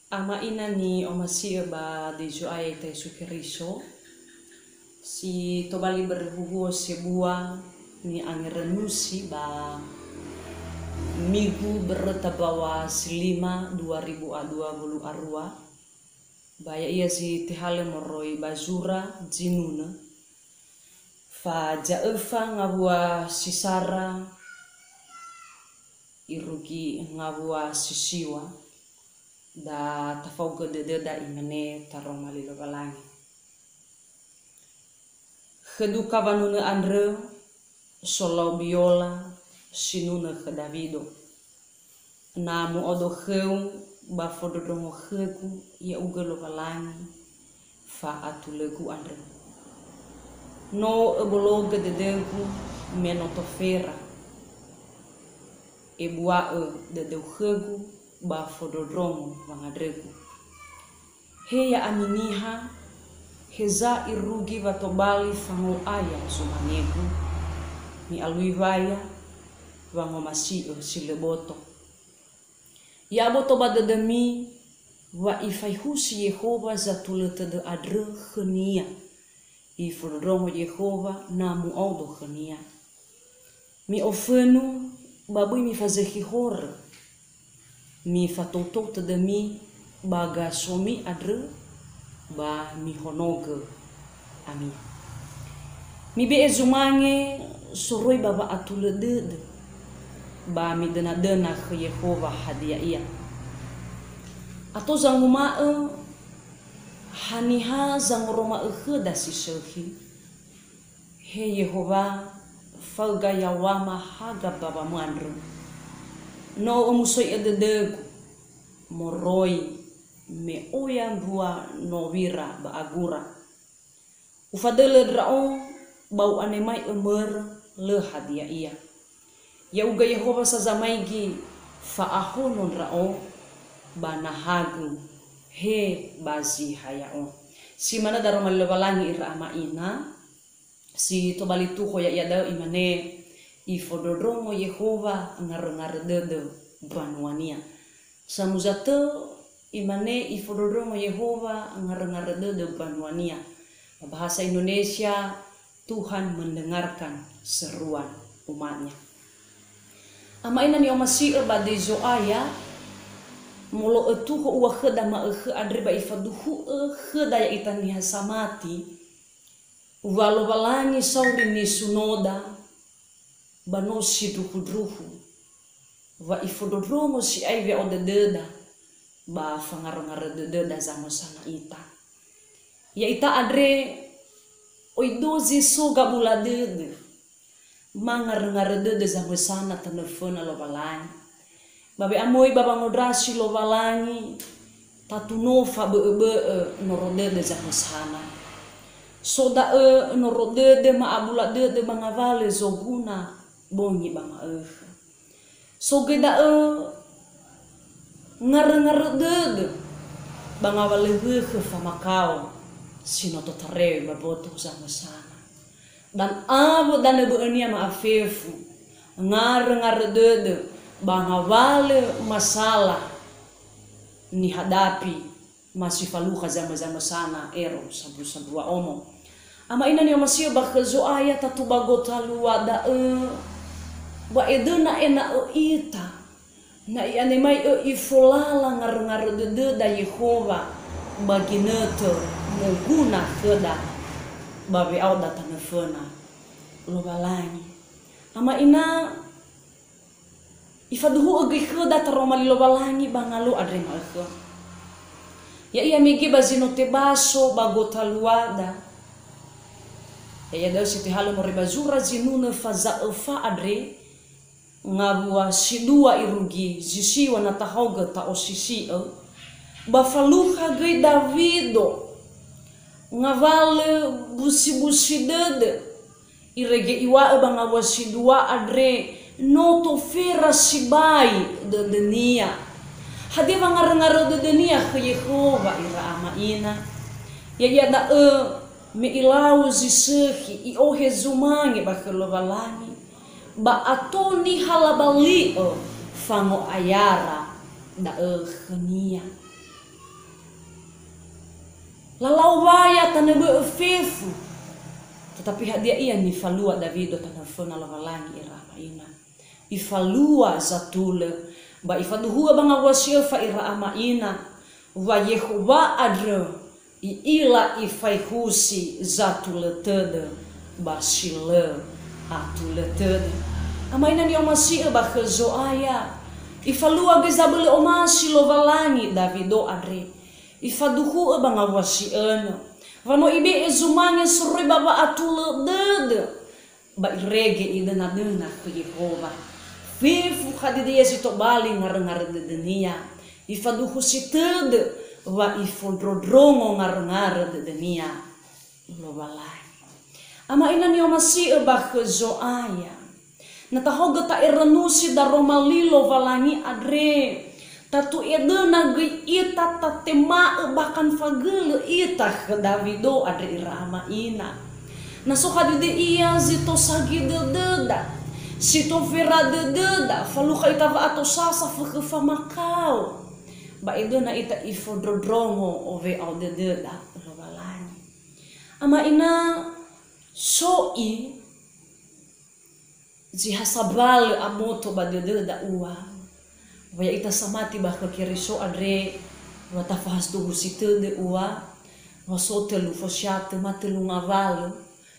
Ama ina ni o masia ba de jo ai te sukiriso si tobali berhugo sebua ni angerenusi ba migu bertabawa silima 2020 arua baya ia si tehale moroi bazura jinuna fa jaefa ngabua sisara irugi ngabua sisiwa da tafauga da imane tarong malilo balangi keduka vanuna andre solo biola sinuna ke Davido namu odo heu ba fododongo heku ia uga lo balangi fa atulegu andre no ebologa dedegu menotofera ebua dedeu hegu ba fododrongo wangadregu heya aminiha heza irugi vatobali fango aya sumangegu mi alui vaya wango masio sileboto ya boto badademi wa ifaihusi Yehova zatulete de adre genia i fododrongo Yehova namu audo genia mi ofenu babui mi fazehi hore mi fatoto tedemi baga somi adre ba mi honoge ami mi be ezumange soroi baba atule dede ba mi dena ke Yehova hadiah ia atau zangumae haniha zanguroma da sisehi he Yehova falga yawama haga baba mandre no omusoi ededegu moroi me oya bua no wira ba agura ufadele drao bau anemai emer le hadiah ia ya uga Yehova sazamaigi fa ahonon rao ba nahagu he bazi hayao si mana daroma lebalangi ira ama ina si tobali tuho ya da imane i fododrongo Yehova ngar dede banuania samuzate imane i fododrongo Yehova ngar dede banuania bahasa Indonesia Tuhan mendengarkan seruan umatnya ama ina ni omasi bade zo aya molo etuho uwa kheda ma adre ba ifaduhu kheda ya itani hasamati walo balangi sauri ni sunoda bano si druhu wa ifododromo si aive odededa ba fangar dededa zamo sana ita ya ita adre oidozi so gabula dede mangar dede zamo sana telefona lo balangi babe amoi baba ngodrasi lo balangi tatunofa be norodede zamo sana soda norodede ma abula dede mangavale zoguna bonyi bama so geda ngar dede banga wale ke famakao sinoto tare baboto sama sana dan abo dan ebo enia ma afefu ngar dede banga wale masalah ni hadapi masih faluha zama sana ero sabu omo ama ina ni masih bakzo aya tatu bagota luada ba edena ena ita na iane mai ifulala ngar dede da Yehova bagineto moguna kheda babe auda tanefona lo balangi ama ina ifaduhu agi kheda taromali lo balangi bangalo adre malkho ya ia migi bazino te baso bagota luada ya da siti halo moribazura zinuna faza fa adre ngabua sidua irugi zisiwa na tahoga ta osisi bafaluha gai Davido ngavale busi dede irege iwa banga wasidua adre noto fera sibai de denia hade bangar de denia ke Yehova ira ama ina ya da me ilau zisehi i ohe zumange bakelo balani ba atoni halabali fango ayara da khania lalawaya tanebe fefu. Tetapi dia ia ni falua Davido tanafona lavalangi ira amaina. Ifalua zatule ba ifaduhua banga wasyefa ira amaina wa Yehova adre ila ifaihusi zatule tede basile atule tede. Amaina ni omasi ba kezoaya ifalua gezabele omasi lovalangi Davido adre. Ifaduhu banga wasiana vano ibe ezumanya suroi baba atule dede ba irege idena dena ke Yehova fifu khadide yesito bali ngar de dunia ifaduhu sitede wa ifodrodrongo ngar de dunia lo balai ama ina ni omasi ba kezoaya natahoga ta erenusi da romalilo valangi adre tatu edena ge ita tatema bahkan fagele ita ke Davido ada irama ina nasoka de iya zito sagi de deda sito vera de deda faluka ita va ato sasa fuke famakau ba edena ita ifodrodrongo ove au de deda lo balani ama ina soi zihasabal amoto ba de deda uwa Waya ita samati bah keriso adre wata fahas tu husite de uwa wasote lu fosyate matelu ngavalu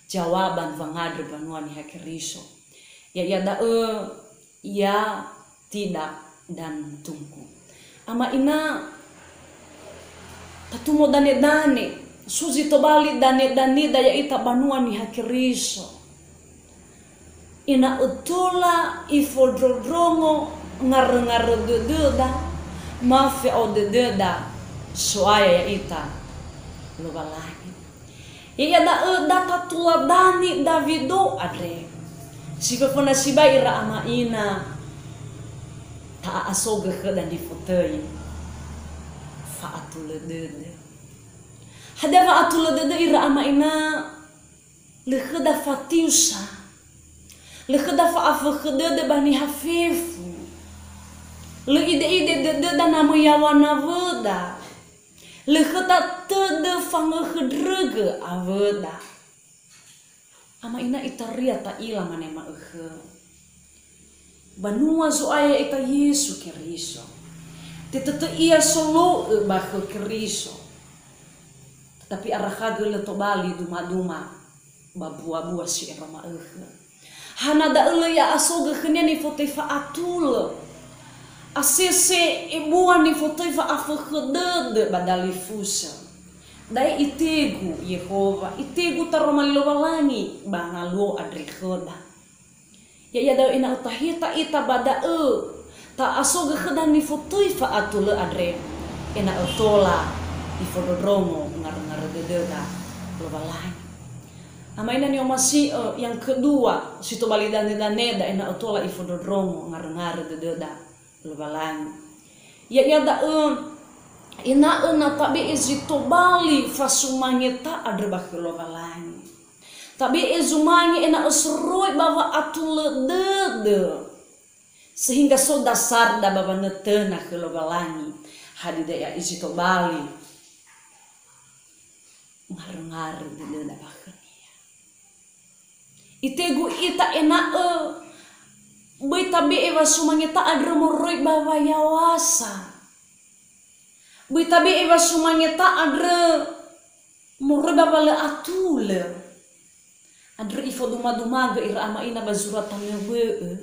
jawaban vangadre banuani hakeriso ya ya tidak dan tunggu ama ina tatumo dane suzi tobali dane daya ita banuani hakeriso ina utola ifodrodrongo ngar de deda mafe o de deda soaya ya ita lo balani iya da tuladani Davido adre sifa fona siba ira ama ina ta asoga dan di fotoy fa atul dede hada fa atul dede ira ama ina le khada fatiusa le khada fa afkhada de bani hafifu le ide de namu yawana voda le khata tede fanga khedrege aveda ama ina itaria ta ila manema banua zoaya ita Yesu Keriso tetete ia solo ba Keriso tapi arakaga le tobali duma babua si roma hana da ya asoga khene fotefa atul asese ibuan ni fotoifa afkhedede badali fusa dai itegu Yehova itegu taromalo walangi bangalo adrekhoda ya da ina utahita ita bada ta asoga khedan ni fotoifa atul adre ina utola ifododromo ngar dededa lo walangi ama ina ni omasi yang kedua situ balidane daneda ina utola ifododromo ngar dededa lebalang ya da ina tabi izito bali fasumangeta adre bakilo balang tabi izumangi ina usroi bawa atul dede sehingga so dasar da baba netena kilo balangi hadida ya izito bali ngar dede da bakania itegu ita ina Boy tabi ewa sumangita adre moroi bawa yawasa. Boy tabi ewa sumangita adre moroi bawa le atule. Adre ifo duma-dumaga ira ama ina bazuratan ngewe.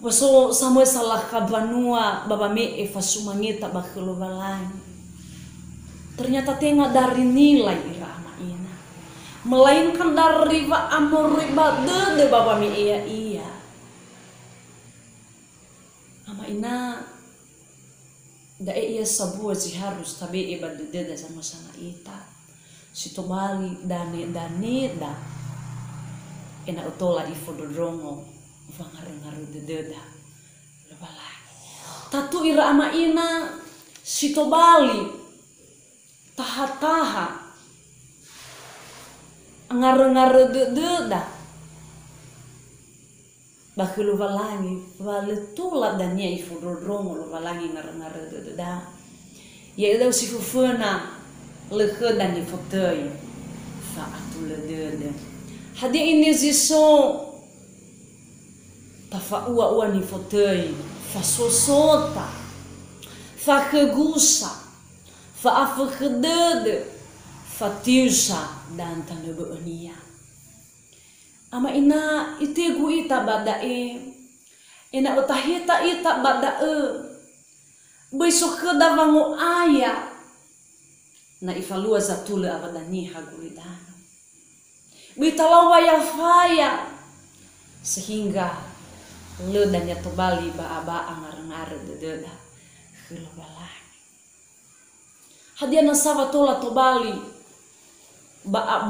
Waso samwe salah kabanua baba me eva sumangita bakelo balani. Ternyata tengah dari nilai ira ama ina. Melainkan dari wa amoroi bade de baba me iya. Ama ina da iya sabuah si harus tabi iba deda sama ita si tobali dane da ina utola ifododrongo vangar deda lebalai tatu ira ama ina si tobali taha ngar deda bakulu valangi valetula dania ifododromo lo valangi ngar deda ya ida si fufuna leke dan di fauteuil fa atu le de hadia ini ziso ta fa ua ni fauteuil fa sosota fa kegusa fa afkedede fa tiusa dan tanebe enia ama ina itegu ita badae ina utahita ita badae besok kedavango aya na ifalua zatule abadani haguridano bitalawa ya faya sehingga ledan ya tobali ba angar-angar dededa khilbalani hadiana sawa tola tobali ba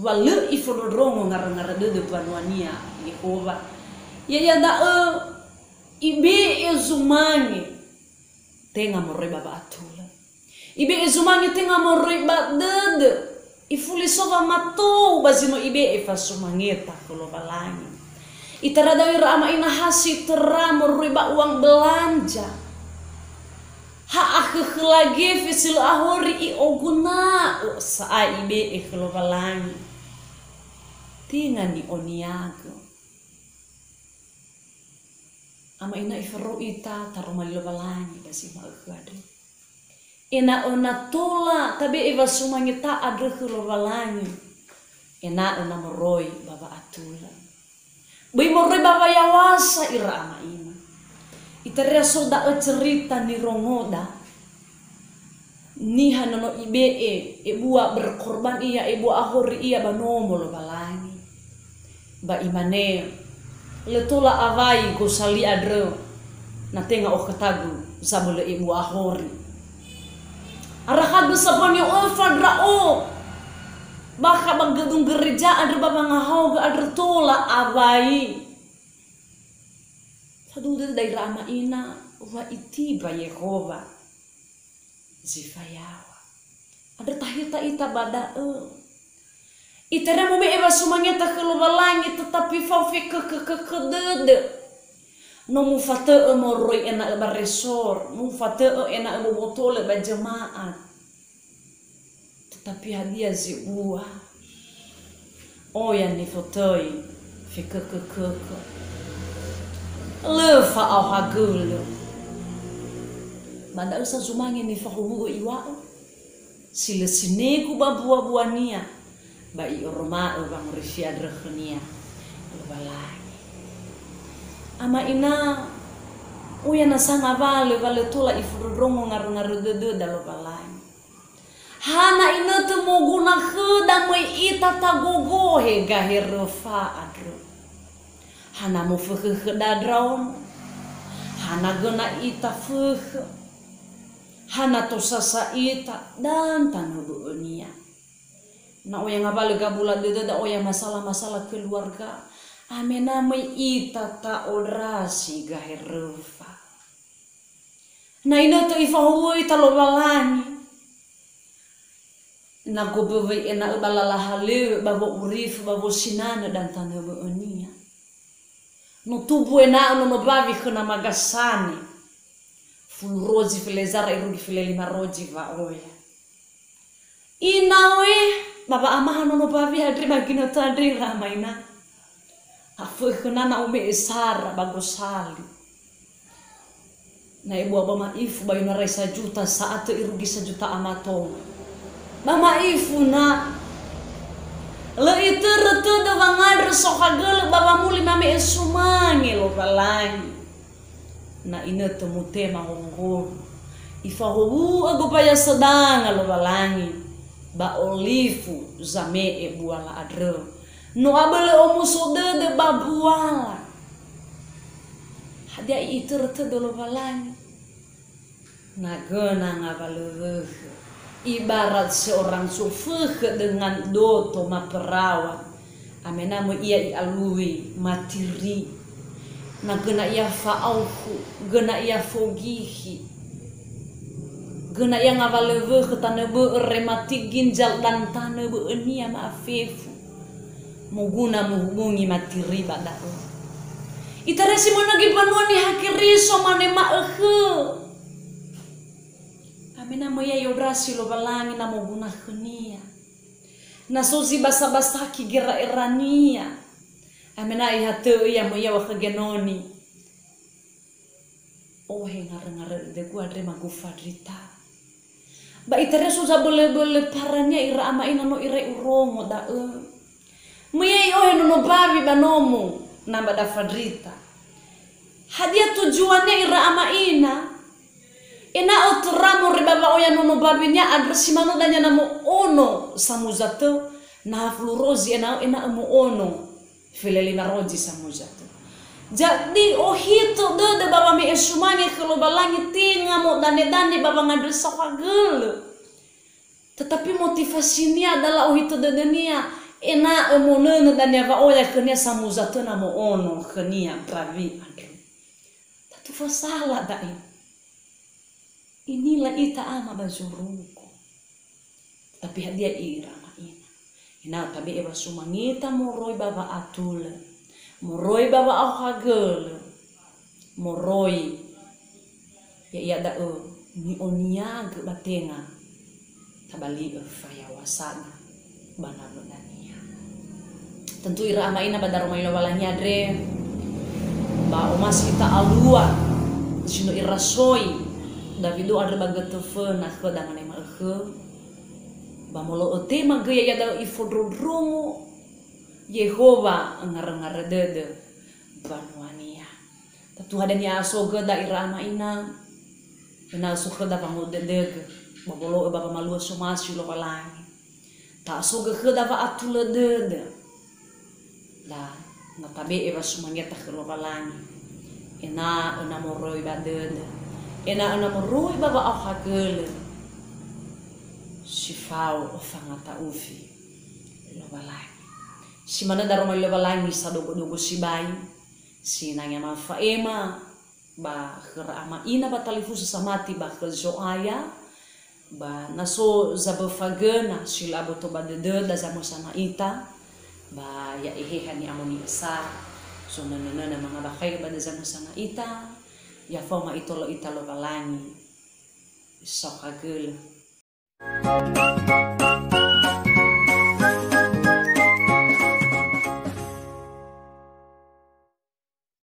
wale ifodrongo ngar-ngar dede panuania Yehova ya da ibe ezumani tenga moreba ba atula ibe ezumani tenga moreba dede ifuli sova matou bazino ibe efasumangeta kalau balangi itaradawir ama ina hasi tera moreba uang belanja ha akhlage fisil ahori i oguna sa ibe kalau balangi tinga ni oniago ama ina ifaro ita tarumalilo balangi basi maagwadri ina ona tola tabe eva sumangita adre khulbalangi ina ona moroi baba atula bai moroi baba yawasa ira ama ina itaria soda cerita ni rongoda ni hanono ibe e bua berkorban iya e bua ahori iya banomo lo balangi ba imane letola avai ko sali adre na tenga o katagu zabule ibu ahori arahat besapanya o fadrao baka bagedung gereja adre baba ngahau ga adre tola avai sadu de daira ama ina wa itiba Yehova zifayawa adre tahita ita bada itara mo be eba sumangeta kelubalangi tetapi fafi ke dede no mu fate moroi ena ba resor mu fate ena mo botole ba jemaat tetapi hadiah ziua oh yang ni fauteuil fi ke le fa au hagul banda usa sumangi ni fa hugo iwa sile sineku ba buania bai orma bang risia drkhnia balai ama ina uya na sanga vale tola ifudrongo ngar dede dalo balai hana ina temoguna kheda mai ita tagogo he gaherfa adro hana mo kheda draum hana gena ita hana to sasa ita dan tanu nia na oya ngabale gabula dede da oya masalah keluarga amena mai ita ta orasi gaherfa na ina to ifahuoi talo balani na gobewe ena balala hale babo urif babo sinana dan tanu nia no tubu ena no bavi khna magasane ful rozi filezara irugi file lima roji va oya inawe baba amahan no bavi hadri magino tadri ramaina afu khuna na ume isara bagosali na ibu abama ifu bayuna resa juta saat irugi sejuta amato mama ifu na le itu retu de bangadre sokagel baba muli mame esumangi lo balangi na ina temu tema ngongor ifa hobu agopaya sedang lo balangi ba olifu zame e buala adre no abele omusode de babuala hadia itu rete dolo balangi nagena ngabale ibarat seorang sufeh dengan doto maperawat amena mo ia ialui matiri nagena ia faauhu gena ia fogihi gena yang avaleve ketanebe remati ginjal dan tanebe enia maafifu muguna menghubungi matiri badao itaresi monagi panuani hakiri somane maehe Amina moya yobrasi lo balangi na moguna khania. Na sozi basa-basa ki gira irania. Amina ihatu ya moya wa khagenoni. Oh ngar-ngar de gua adre magu fadrita. Ba itere soza boleh paranya ira ama ina no ire urongo da Moya yo no babi banomu namba da fadrita. Hadia tujuannya ira ama ina otramo ribaba oya nono babinya adresi mano danya namo ono samuzato na flurozi ina amo ono filelina roji samuzato. Jadi ohito de baba mi esumani kalau balangi tinga mo dane baba ngadresa pagel. Tetapi motivasinya adalah ohito de dunia ina amo nono danya va oya kenia samuzato namo ono kenia bravi adro. Tatu fasala dai. Inilah ita ama bazuruko. Tapi hadia ira ma ina tabi eba sumangita moroi baba atul. Moroi baba auhagel. Moroi ya da ni onia ge batenga. Tabali faya wasana banabonania. Tentu ira ama ina badaro mailo walanya dre. Ba omasita alua. Sino irasoi. Davido ada baga telepon nak ke dangan emak ke bamolo ote magaya ya da ifodrodromo Yehova ngar dede banuania tatu hadanya asoga daerah ama ina asoga da pamu dede bamolo baba malu somasi lo palangi ta asoga ke da va atula dede la na tabe eva sumangeta ke lo palangi ena moroi ba dede ena moroi baba auhagele sifau ofangata ufi lo balai si mana daro mai lo balai sa dogo si bai si nanya ma faema ba khara ama ina ba talifu samati ba khazo aya ba naso zabo fagena sila boto ba de da zamo sana ita ba ya hani amoni sa so nana mga bakay ba da zamo sana ita ya forma itolo balangi sokagel.